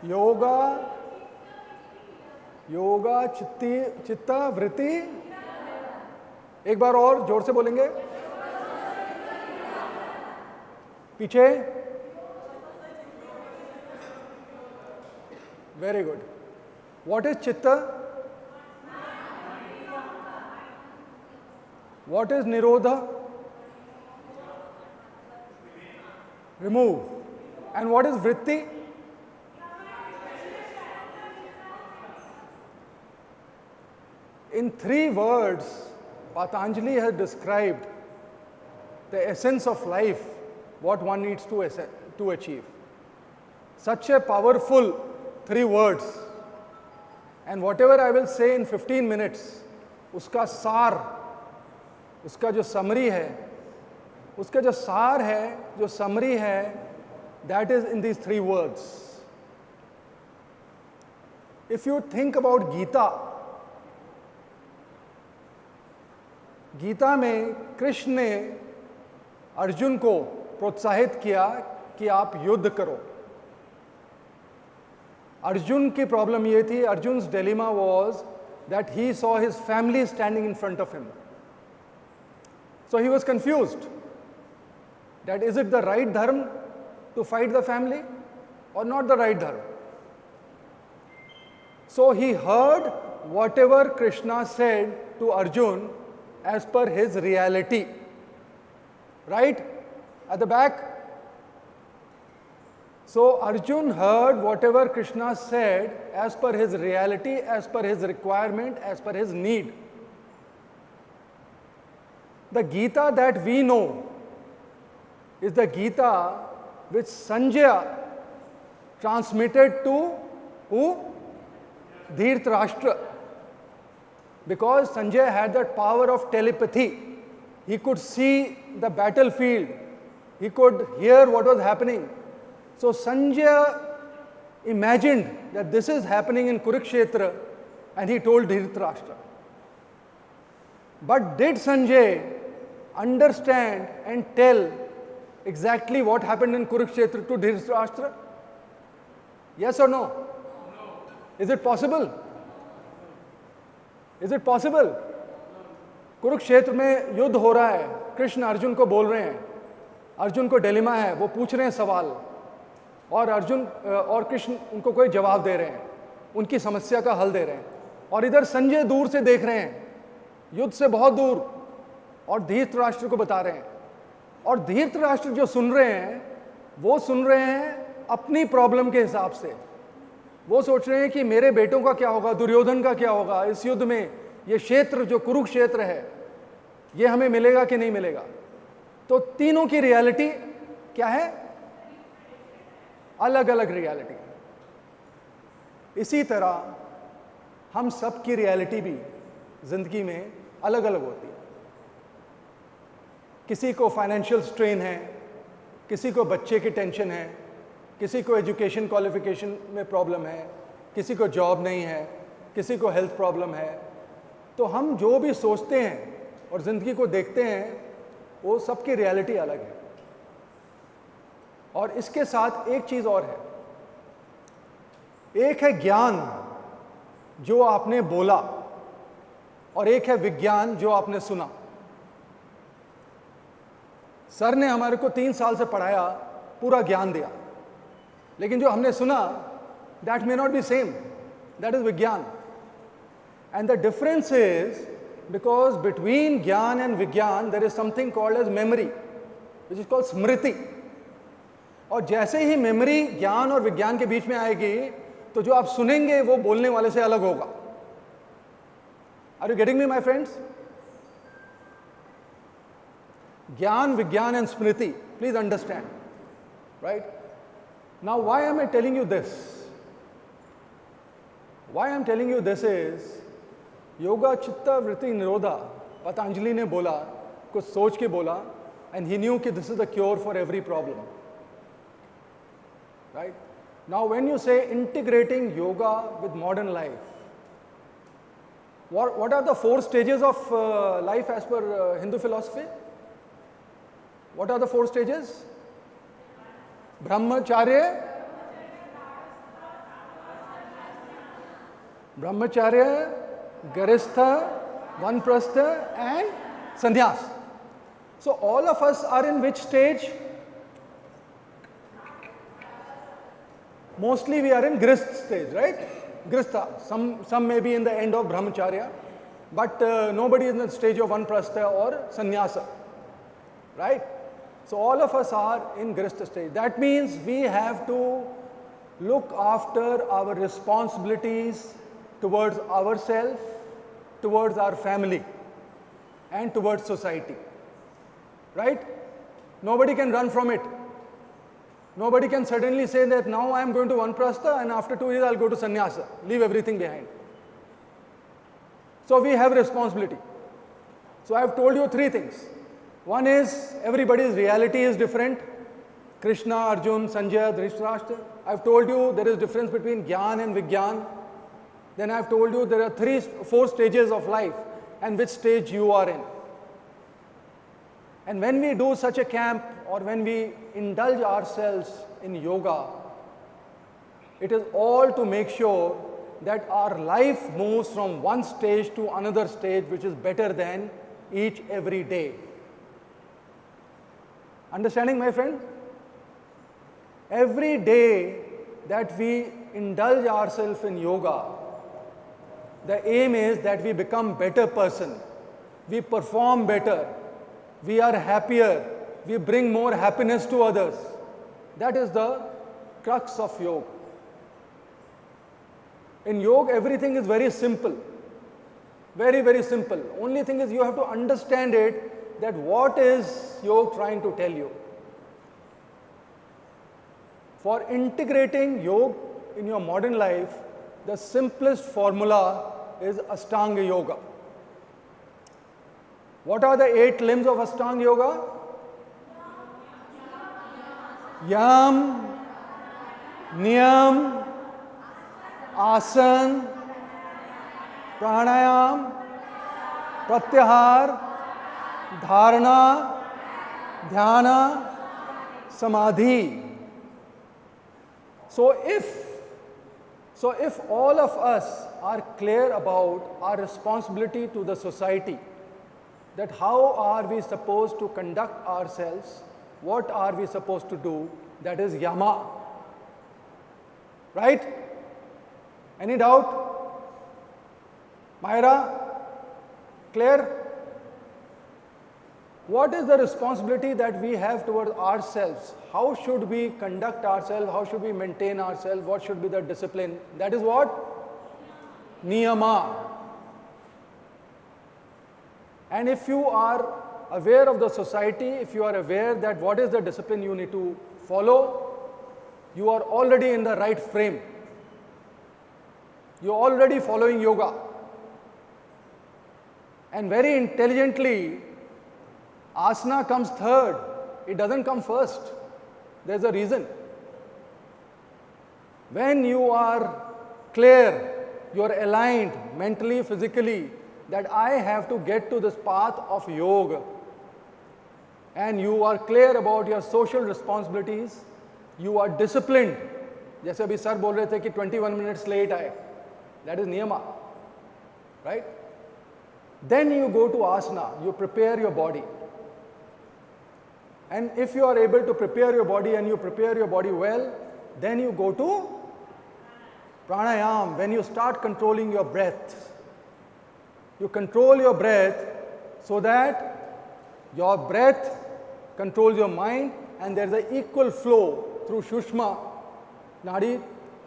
योगा, योगा चित्ता वृत्ति, एक बार और जोर से बोलेंगे, पीछे, वेरी गुड. व्हाट इज चित्ता? व्हाट इज निरोधा? Remove. And what is vritti? In 3 words, Patanjali has described the essence of life, what one needs to achieve. Such a powerful 3 words. And whatever I will say in 15 minutes, uska सार, उसका जो summary है, उसका जो सार है, जो summary है, that is in these 3 words. If you think about Gita, Gita में कृष्ण ने अर्जुन को प्रोत्साहित किया कि आप युद्ध करो. अर्जुन की प्रॉब्लम ये थी, अर्जुन्स dilemma was that he saw his family standing in front of him. So he was confused. That is it the right dharma to fight the family or not the right dharma? So he heard whatever Krishna said to Arjun as per his reality. Right? At the back. So Arjun heard whatever Krishna said as per his reality, as per his requirement, as per his need. The Gita that we know is the Gita which Sanjaya transmitted to who? Dhritarashtra. Because Sanjaya had that power of telepathy. He could see the battlefield. He could hear what was happening. So Sanjaya imagined that this is happening in Kurukshetra and he told Dhritarashtra. But did Sanjaya understand and tell exactly what happened in Kurukshetra to Dhritarashtra? Yes or no? No. Is it possible? Is it possible? Kurukshetra में युद्ध हो रहा है, कृष्ण अर्जुन को बोल रहे हैं, अर्जुन को डिलेमा है, वो पूछ रहे हैं सवाल और अर्जुन और कृष्ण उनको कोई जवाब दे रहे हैं, उनकी समस्या का हल दे रहे हैं. और इधर संजय दूर से देख रहे हैं, युद्ध से बहुत दूर, और धृतराष्ट्र को बता रहे हैं. और धृतराष्ट्र जो सुन रहे हैं, वो सुन रहे हैं अपनी प्रॉब्लम के हिसाब से. वो सोच रहे हैं कि मेरे बेटों का क्या होगा, दुर्योधन का क्या होगा, इस युद्ध में ये क्षेत्र जो कुरुक्षेत्र है, ये हमें मिलेगा कि नहीं मिलेगा. तो तीनों की रियलिटी क्या है? अलग अलग रियलिटी. इसी तरह हम सब की रियलिटी भी जिंदगी में अलग अलग होती है. किसी को फाइनेंशियल स्ट्रेन है, किसी को बच्चे की टेंशन है, किसी को एजुकेशन क्वालिफिकेशन में प्रॉब्लम है, किसी को जॉब नहीं है, किसी को हेल्थ प्रॉब्लम है. तो हम जो भी सोचते हैं और ज़िंदगी को देखते हैं, वो सबकी रियलिटी अलग है. और इसके साथ एक चीज़ और है. एक है ज्ञान जो आपने बोला और एक है विज्ञान जो आपने सुना. सर ने हमारे को 3 साल से पढ़ाया, पूरा ज्ञान दिया, लेकिन जो हमने सुना, that may not be same. That is विज्ञान. And the difference is because between ज्ञान एंड विज्ञान there is something called as memory, which is called स्मृति. और जैसे ही मेमोरी ज्ञान और विज्ञान के बीच में आएगी, तो जो आप सुनेंगे वो बोलने वाले से अलग होगा. Are you getting me my friends? Gyan, Vigyan and Smriti. Please understand. Right? Now, why am I telling you this? Why I am telling you this is, Yoga Chitta Vritti Nirodha, Patanjali ने बोला, कुछ सोच के बोला, and he knew that this is the cure for every problem. Right? Now, when you say integrating yoga with modern life, what are the 4 stages of life as per Hindu philosophy? What are the 4 stages? Brahmacharya, Brahmacharya, Garistha, Vanprastha and Sannyas. So all of us are in which stage? Mostly we are in Grist stage, right? Gristha. Some may be in the end of Brahmacharya, but nobody is in the stage of Vanprastha or Sannyasa, right? So all of us are in Grist stage. That means we have to look after our responsibilities towards ourselves, towards our family, and towards society, right? Nobody can run from it. Nobody can suddenly say that now I am going to Vanprastha and after 2 years I will go to Sannyasa, leave everything behind. So we have responsibility. So I have told you 3 things. One is everybody's reality is different. Krishna, Arjun, Sanjay, Dhritarashtra. I have told you there is difference between Gyan and Vigyan. Then I have told you there are 4 stages of life and which stage you are in. And when we do such a camp or when we indulge ourselves in yoga, it is all to make sure that our life moves from one stage to another stage which is better than each every day. Understanding, my friend? Every day that we indulge ourselves in yoga, the aim is that we become better person, we perform better, we are happier, we bring more happiness to others. That is the crux of yoga. In yoga, everything is very simple. Very, very simple. Only thing is you have to understand it, that what is yoga trying to tell you. For integrating yoga in your modern life, the simplest formula is Ashtanga Yoga. What are the 8 limbs of Ashtanga Yoga? Yam, Niyam, Asan, Pranayam, Pratyahar, Dharana, Dhyana, Samadhi. So if all of us are clear about our responsibility to the society, that how are we supposed to conduct ourselves, what are we supposed to do, that is yama. Right? Any doubt? Myra? Clear? What is the responsibility that we have towards ourselves? How should we conduct ourselves? How should we maintain ourselves? What should be the discipline? That is what? Niyama. And if you are aware of the society, if you are aware that what is the discipline you need to follow, you are already in the right frame. You are already following yoga. And very intelligently, asana comes third. It doesn't come first. There's a reason. When you are clear, you are aligned mentally, physically, that I have to get to this path of yoga, and you are clear about your social responsibilities, you are disciplined. जैसे अभी sir बोल रहे थे कि 21 minutes late आए, that is niyama, right? Then you go to asana, you prepare your body. And if you are able to prepare your body and you prepare your body well, then you go to pranayam, when you start controlling your breath. You control your breath so that your breath controls your mind and there is an equal flow through Shushma, Nadi,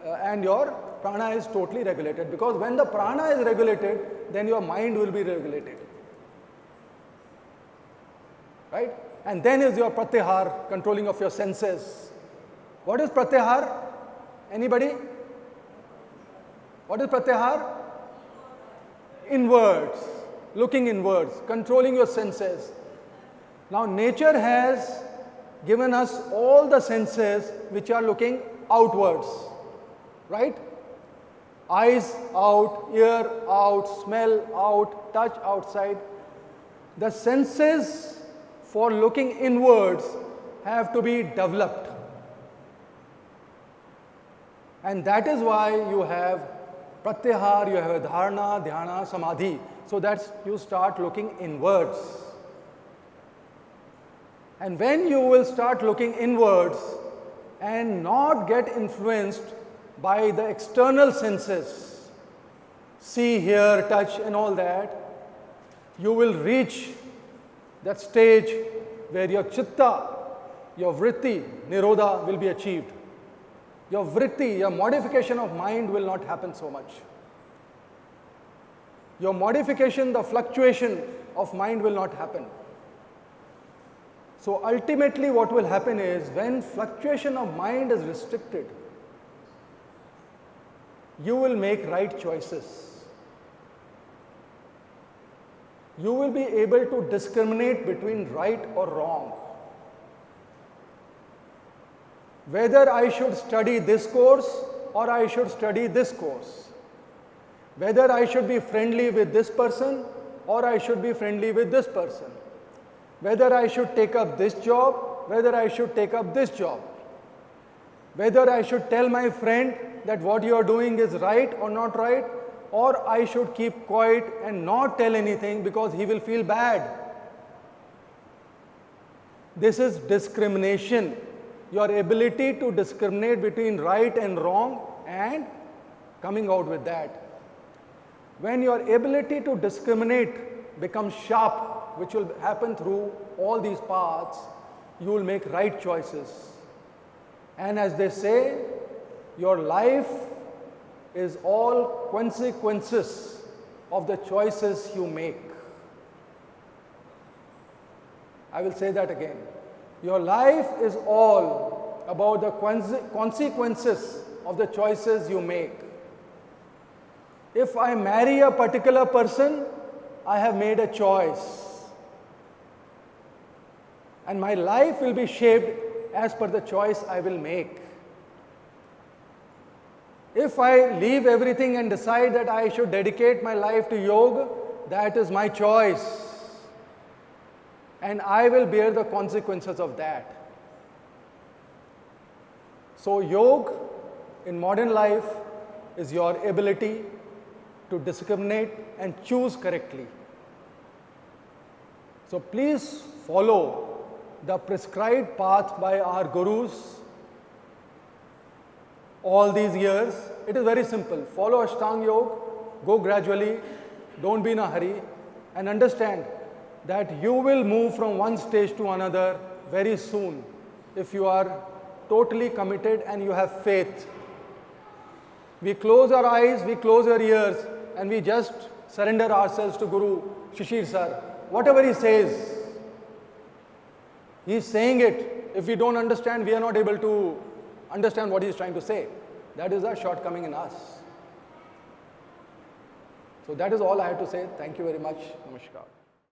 and your prana is totally regulated. Because when the prana is regulated, then your mind will be regulated. Right? And then is your pratyahar, controlling of your senses. What is pratyahar? Anybody? What is pratyahar? Inwards, looking inwards, controlling your senses. Now nature has given us all the senses which are looking outwards, right? Eyes out, ear out, smell out, touch outside. The senses for looking inwards have to be developed. And that is why you have pratyahar, you have a dharana, dhyana, samadhi. So that's you start looking inwards. And when you will start looking inwards and not get influenced by the external senses, see, hear, touch and all that, you will reach that stage where your chitta, your vritti, nirodha will be achieved. Your vritti, your modification of mind will not happen so much. Your modification, the fluctuation of mind will not happen. So ultimately what will happen is, when fluctuation of mind is restricted, you will make right choices. You will be able to discriminate between right or wrong. Whether I should study this course or I should study this course. Whether I should be friendly with this person or I should be friendly with this person. Whether I should take up this job, whether I should take up this job. Whether I should tell my friend that what you are doing is right or not right, or I should keep quiet and not tell anything because he will feel bad. This is discrimination. Your ability to discriminate between right and wrong and coming out with that. When your ability to discriminate becomes sharp, which will happen through all these paths, you will make right choices. And as they say, your life is all consequences of the choices you make. I will say that again. Your life is all about the consequences of the choices you make. If I marry a particular person, I have made a choice. And my life will be shaped as per the choice I will make. If I leave everything and decide that I should dedicate my life to yoga, that is my choice. And I will bear the consequences of that. So yoga in modern life is your ability to discriminate and choose correctly. So please follow the prescribed path by our gurus all these years. It is very simple. Follow Ashtanga Yoga, go gradually, don't be in a hurry, and understand that you will move from one stage to another very soon if you are totally committed and you have faith. We close our eyes, we close our ears, and we just surrender ourselves to Guru Shishir Sir. Whatever he says, he is saying it. If we don't understand, we are not able to understand what he is trying to say. That is a shortcoming in us. So that is all I have to say. Thank you very much. Namaskar.